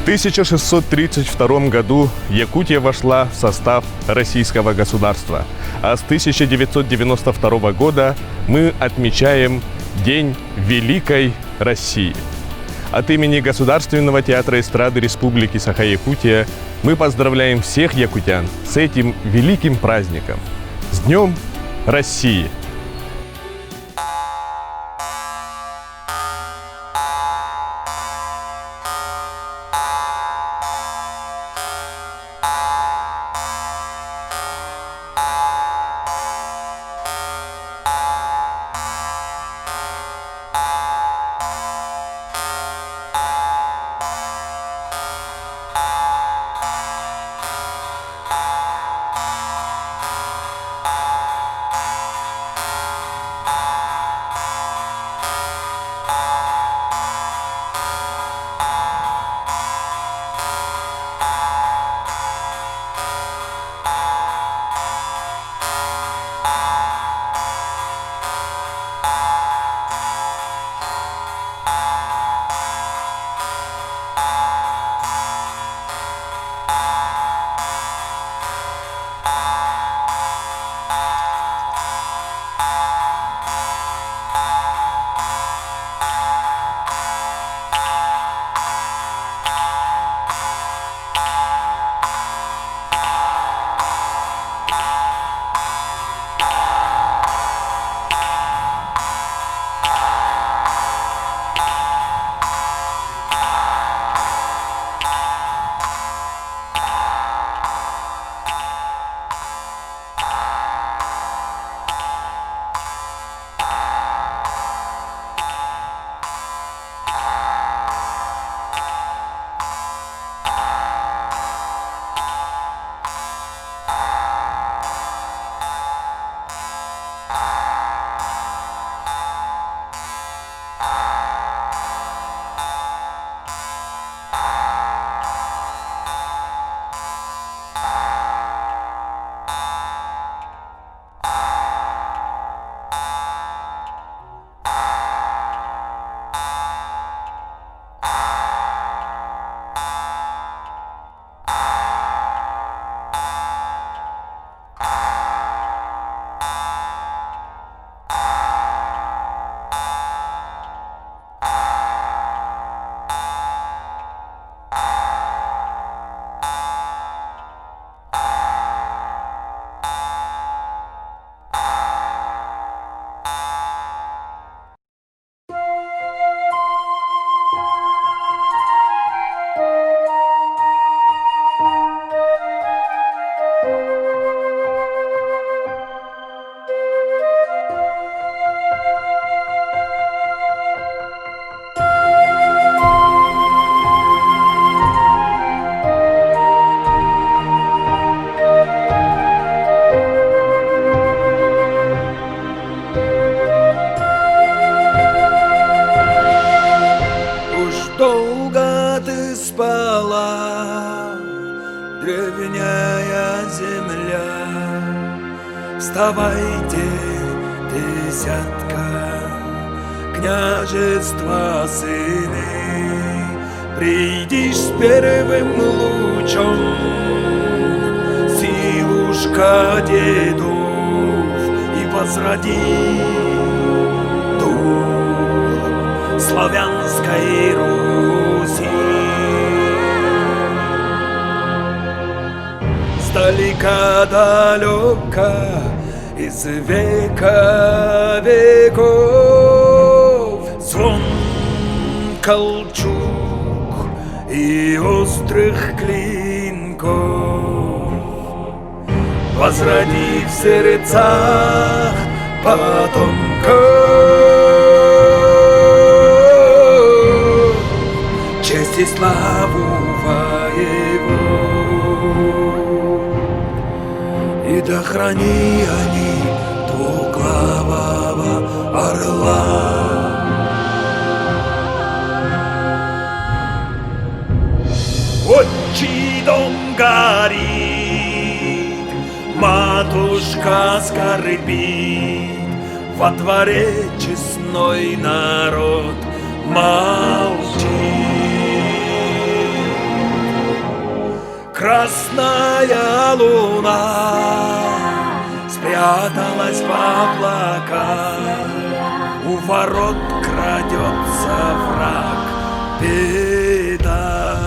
1632 году Якутия вошла в состав российского государства, а с 1992 года мы отмечаем День Великой России. От имени Государственного театра эстрады Республики Саха-Якутия мы поздравляем всех якутян с этим великим праздником. С Днем России! Долго ты спала, древняя земля. Вставайте, десятка, княжества сыны, придишь с первым лучом, силушка дедов, и возроди дух славянской Руси. Сдалека далека, из века веков, звон колчуг и острых клинков возроди в сердцах потомков честь и славу воевод. И да храни они двуглавого орла. Отчий дом горит, матушка скорбит, во дворе честной народ молчит. Красная луна спряталась в облаках, у ворот крадется враг, беда.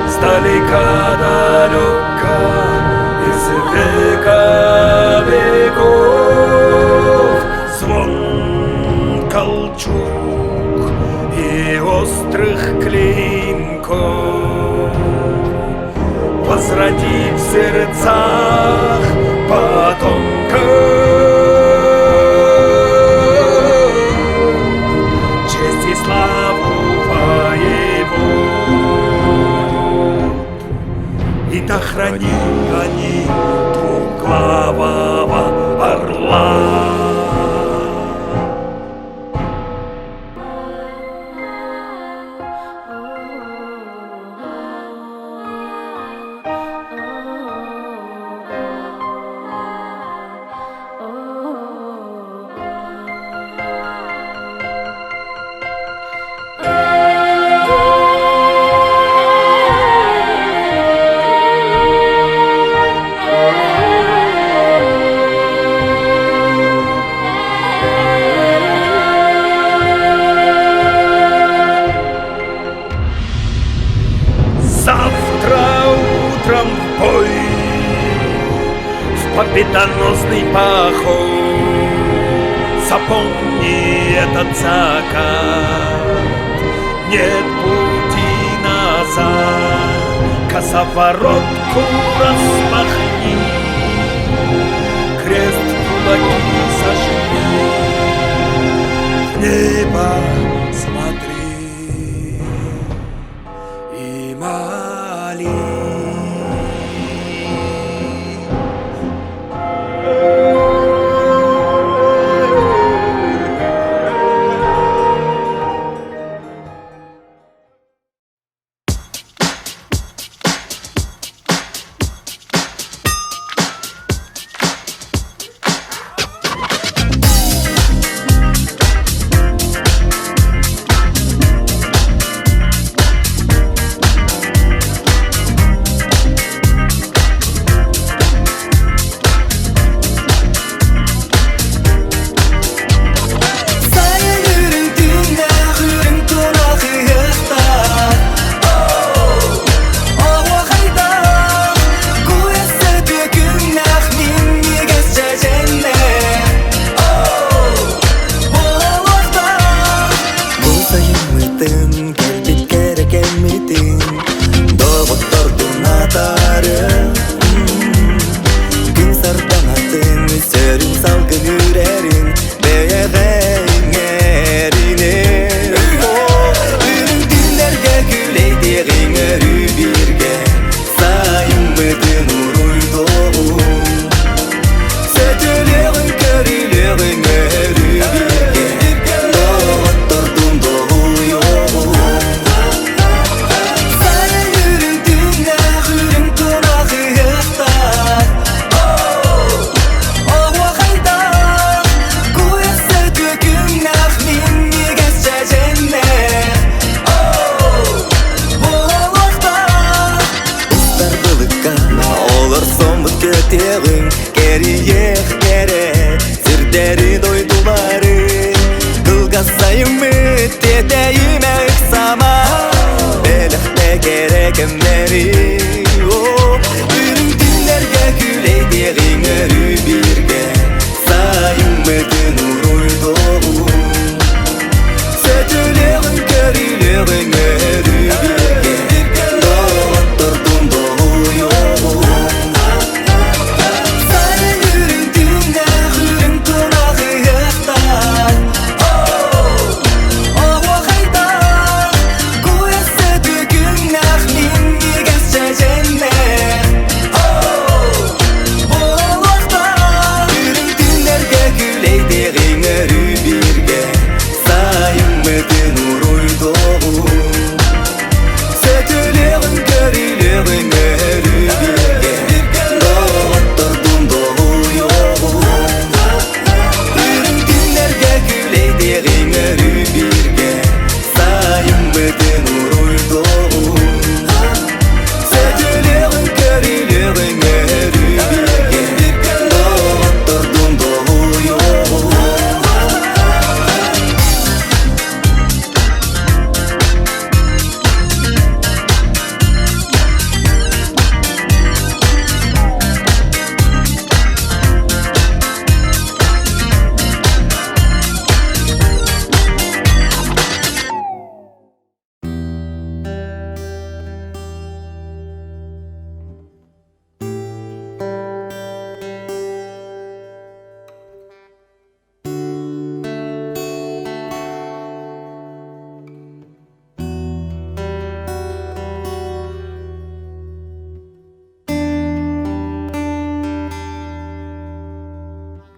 Сдалека далека, из века веков, звон колчуг и острых клинков возродив в сердцах потомков честь и славу воевод. И да храни они двуглавого орла. Завтра утром в бой, в победоносный поход. Запомни этот закат, нет пути назад. Косоворотку распахни, крест в кулаки сожми, в небо смотри и молись.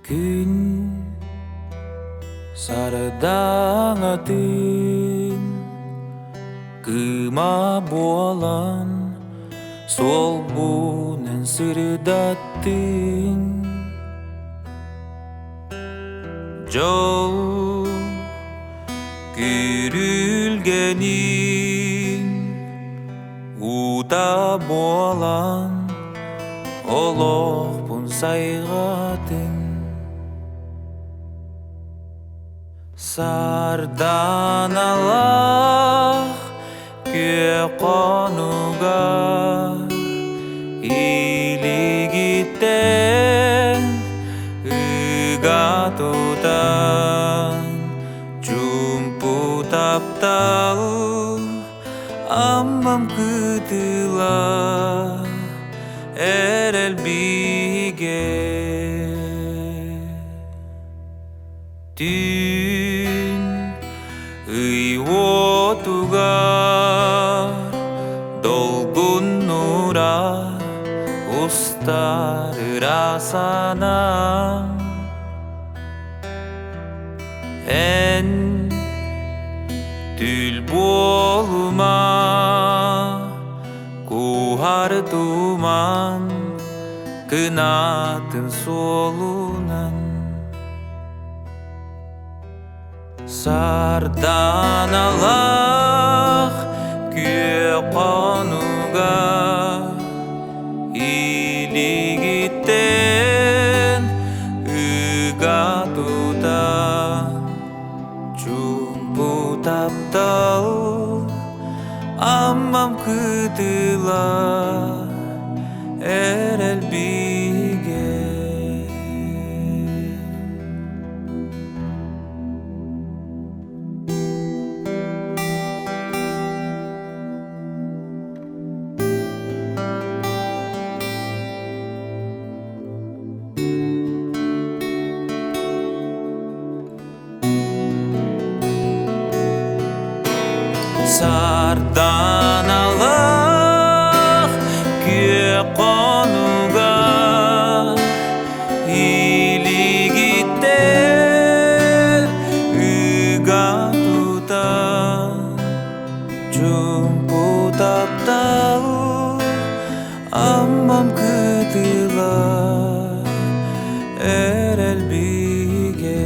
Күн сарыдаңатын кыма болан сол бунен сырдаттың жол күрүлгенин ута болан олоқпун сайғатын сарданалақ көқонуға илигиттен ыгатудан жумпу таптал аммам кытыла эрел биге түн ыйвотугар долгун нура устар ырасана эн түл болума кухар туман кынатын солунан сарданалақ көқонуға илигиттен ыгатудан жумпу таптал аммам кытыла эрел биге сарданалақ көқонуға илигиттен ыгатудан жумпу таптал аммам кытыла эрел биге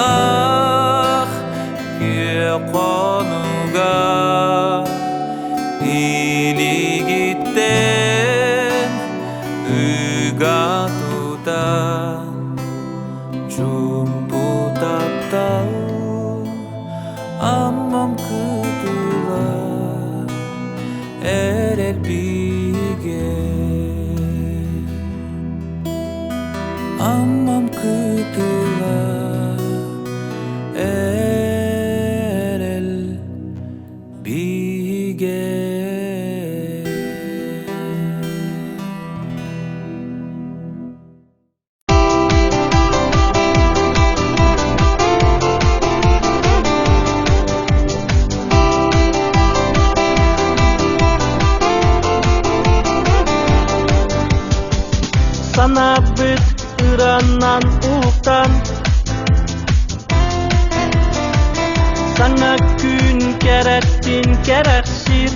сарданалақ көқонуға илигиттен ыгатудан жумпу таптал аммам кытыла эрел биге аммам кытыла эрел биге санап бит ыраннан уктан саңа күн керектин керексир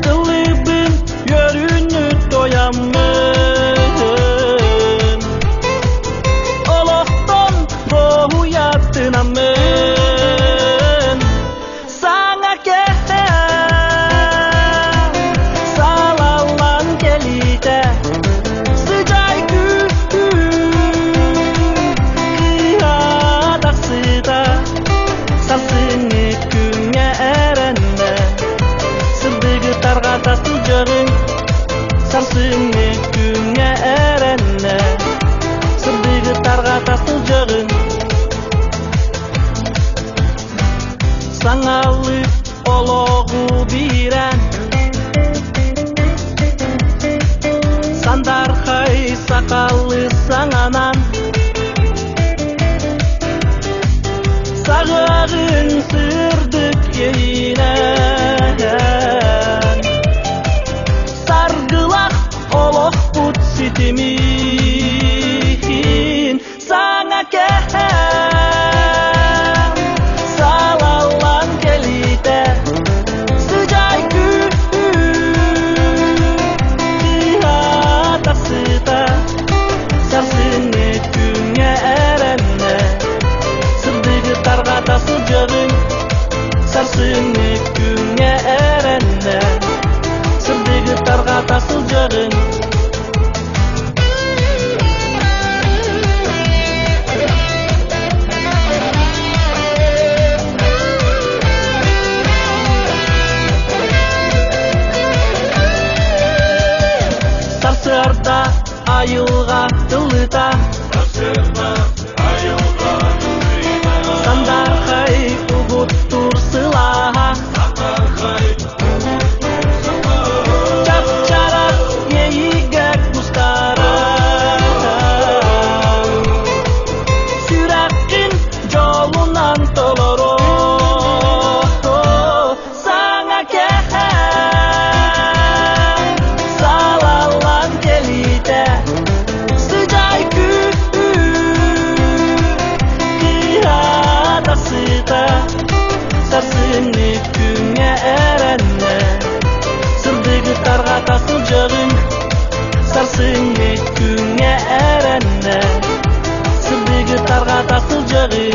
кылыбым йөрүнү тоямын олоктон доуятынамын саңа салалан келите сыжай күн кыадаксыда сасыңы күңе эренде сырдыгы таргата сылжырың сасыңы күңе эренде сырдыгы таргата сылжырың саңалы ологу бирен сандархай сакалы саңанан сагагын сырдык кейине сарсыңы күңе әрәнне сырдыгы тарға тасыл жағың Сарсырда айылға тылыта Сандар хай угут турсылаға Чап-чарас ейгәк кустара Сүрәккин жолунан толоро Саңа кәһәм Салалан келите Sıcay gün Kıyada sıda Sarsını küңе әрәнне Сырдыгы тарға тасыл жағың Сарсыңы күңе әрәнне Сырдыгы тарға тасыл жағың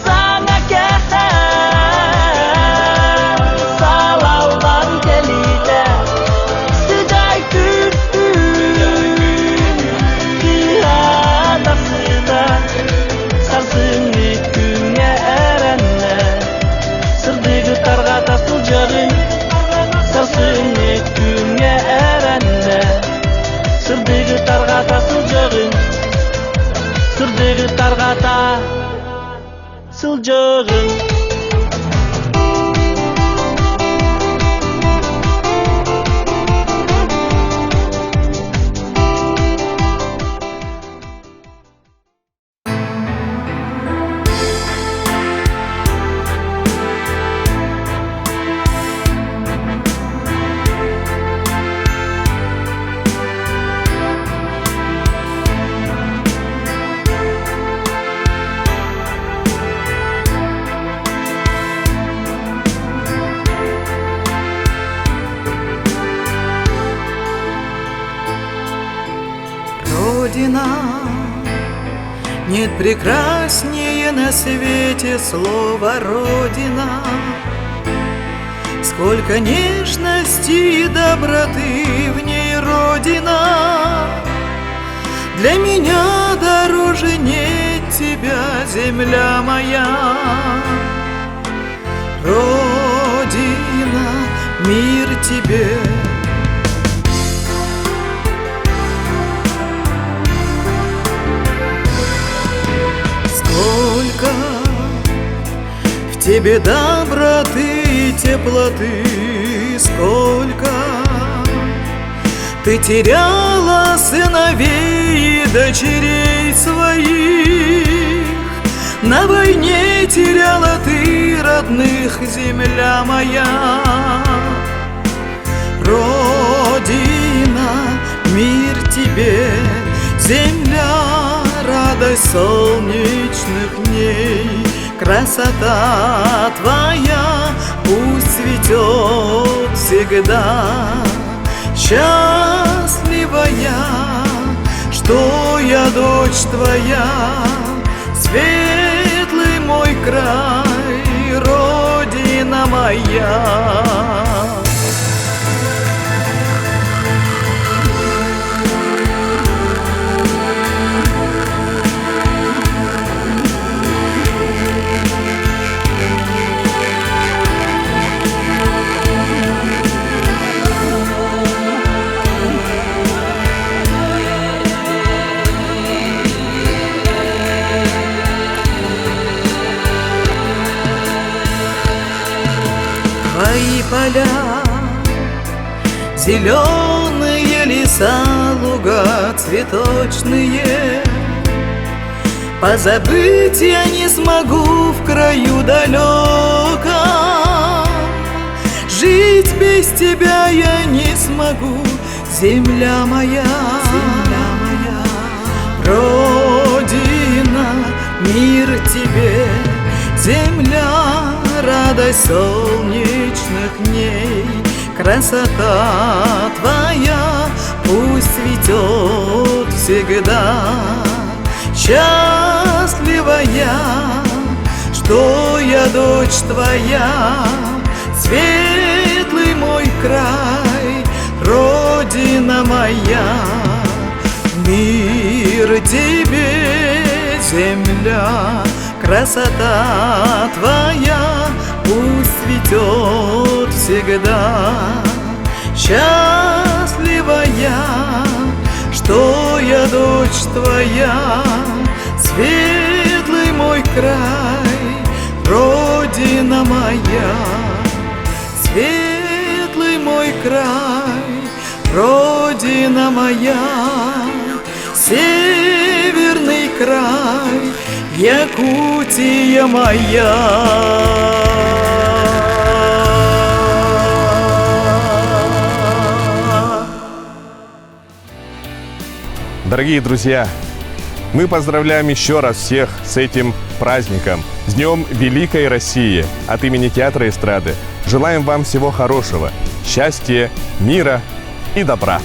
Саңа кәһәм Салалан келите Sıcay gün Kıyada sıda Sarsыңы күңе әрәнне Сырдыгы тарға тасыл жағың Сарсыңы күңе әрәнне Сырдыгы тарға тасыл жағың Сырдыгы тарға тасыл жағың Родина, нет прекраснее на свете слова Родина. Сколько нежности и доброты в ней, Родина. Для меня дороже нет тебя, земля моя. Родина, мир тебе. Сколько в тебе доброты и теплоты, сколько ты теряла сыновей и дочерей своих. На войне теряла ты родных, земля моя. Родина, мир тебе, земля, радость солнечных дней. Красота твоя пусть цветет всегда. Счастливая, что я дочь твоя. Светлый мой край, Родина моя. Твои поля, зеленые леса, луга цветочные. Позабыть я не смогу в краю далеком. Жить без тебя я не смогу, земля моя, земля моя. Родина, мир тебе, земля, радость солнечных дней. Красота твоя пусть цветет всегда. Счастливая, что что я дочь твоя. Светлый мой край, родина моя. Мир тебе, земля, красота твоя пусть цветет всегда. Счастливая, что я дочь твоя. Светлый мой край, родина моя. Светлый мой край, родина моя. Северный край, Якутия моя. Дорогие друзья, мы поздравляем еще раз всех с этим праздником, с Днем Великой России. От имени Театра эстрады желаем вам всего хорошего, счастья, мира и добра.